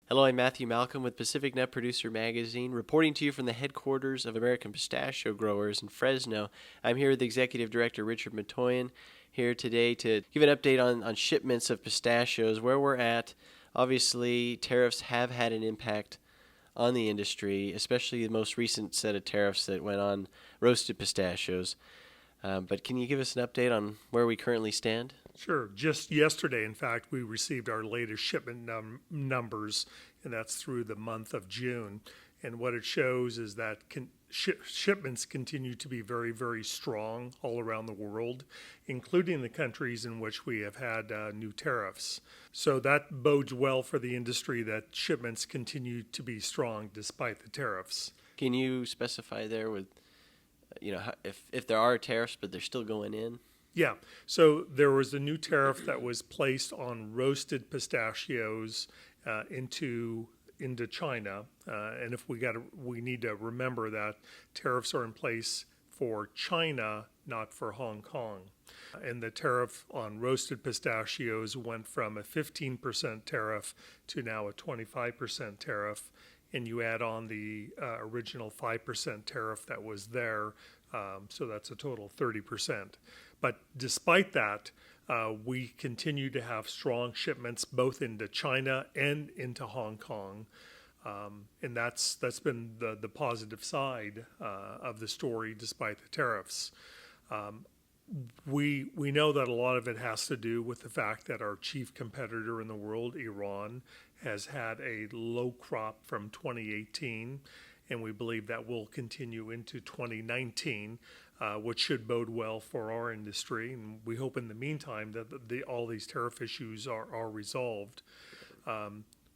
Hello, I'm Matthew Malcolm with Pacific Nut Producer Magazine, reporting to you from the headquarters of American Pistachio Growers in Fresno. I'm here with Executive Director Richard Matoian, here today to give an update on shipments of pistachios, where we're at. Obviously, tariffs have had an impact on the industry, especially the most recent set of tariffs that went on roasted pistachios. But can you give us an update on where we currently stand? Sure. Just yesterday, in fact, we received our latest shipment numbers, and that's through the month of June. And what it shows is that shipments continue to be very, very strong all around the world, including the countries in which we have had new tariffs. So that bodes well for the industry that shipments continue to be strong despite the tariffs. Can you specify there with, if there are tariffs but they're still going in? Yeah, so there was a new tariff that was placed on roasted pistachios into China, and if we need to remember that tariffs are in place for China, not for Hong Kong. And the tariff on roasted pistachios went from a 15% tariff to now a 25% tariff, and you add on the original 5% tariff that was there, so that's a total 30%. But despite that, we continue to have strong shipments both into China and into Hong Kong. And that's been the positive side of the story despite the tariffs. We know that a lot of it has to do with the fact that our chief competitor in the world, Iran, has had a low crop from 2018, and we believe that will continue into 2019. Which should bode well for our industry. And we hope in the meantime that all these tariff issues are resolved.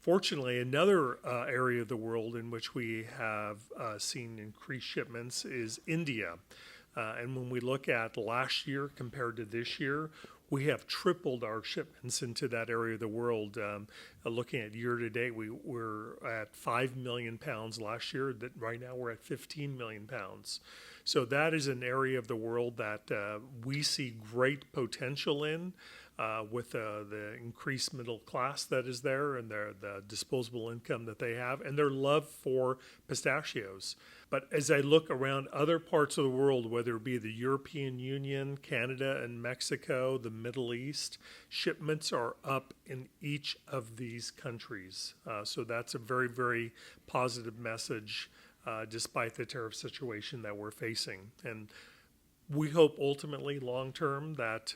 Fortunately, another area of the world in which we have seen increased shipments is India. And when we look at last year compared to this year, we have tripled our shipments into that area of the world. Looking at year to date, we were at 5 million pounds last year. That right now we're at 15 million pounds. So that is an area of the world that we see great potential in with the increased middle class that is there and the disposable income that they have and their love for pistachios. But as I look around other parts of the world, whether it be the European Union, Canada and Mexico, the Middle East, shipments are up in each of these countries. So that's a very, very positive message despite the tariff situation that we're facing. And we hope ultimately long term that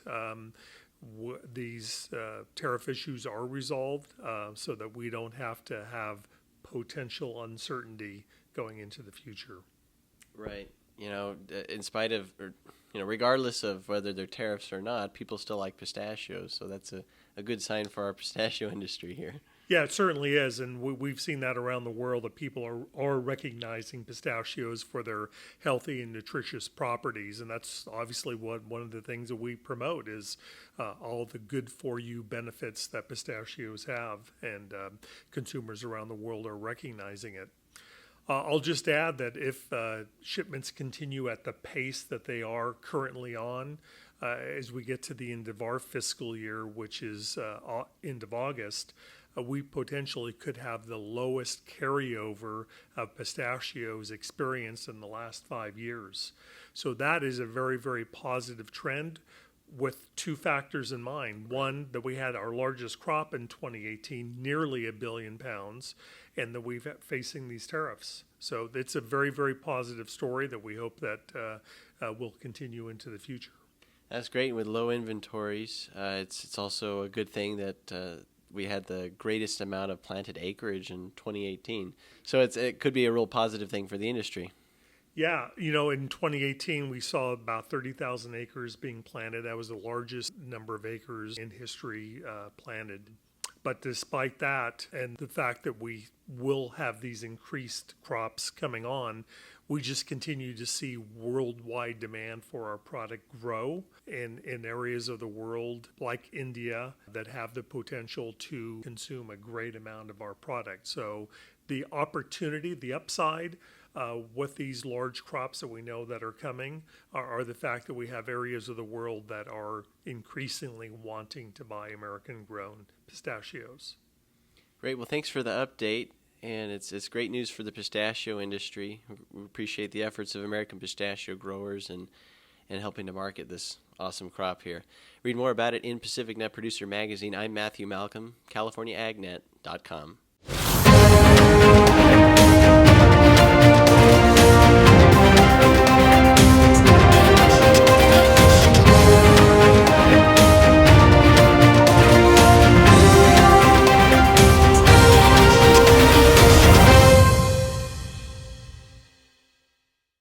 these tariff issues are resolved so that we don't have to have potential uncertainty going into the future. Right. In spite of, regardless of whether they're tariffs or not, people still like pistachios. So that's a good sign for our pistachio industry here. Yeah, it certainly is, and we've seen that around the world, that people are recognizing pistachios for their healthy and nutritious properties, and that's obviously one of the things that we promote is all the good-for-you benefits that pistachios have, and consumers around the world are recognizing it. I'll just add that if shipments continue at the pace that they are currently on, as we get to the end of our fiscal year, which is end of August, we potentially could have the lowest carryover of pistachios experienced in the last 5 years. So that is a very, very positive trend with two factors in mind. One, that we had our largest crop in 2018, nearly 1 billion pounds, and that we've facing these tariffs. So it's a very, very positive story that we hope that will continue into the future. That's great. With low inventories, it's also a good thing that we had the greatest amount of planted acreage in 2018. So it could be a real positive thing for the industry. Yeah, in 2018, we saw about 30,000 acres being planted. That was the largest number of acres in history planted. But despite that, and the fact that we will have these increased crops coming on, we just continue to see worldwide demand for our product grow in areas of the world like India that have the potential to consume a great amount of our product. So the opportunity, the upside with these large crops that we know that are coming are the fact that we have areas of the world that are increasingly wanting to buy American-grown pistachios. Great. Well, thanks for the update. And it's great news for the pistachio industry. We appreciate the efforts of American Pistachio Growers and helping to market this awesome crop here. Read more about it in Pacific Net Producer Magazine. I'm Matthew Malcolm, CaliforniaAgNet.com.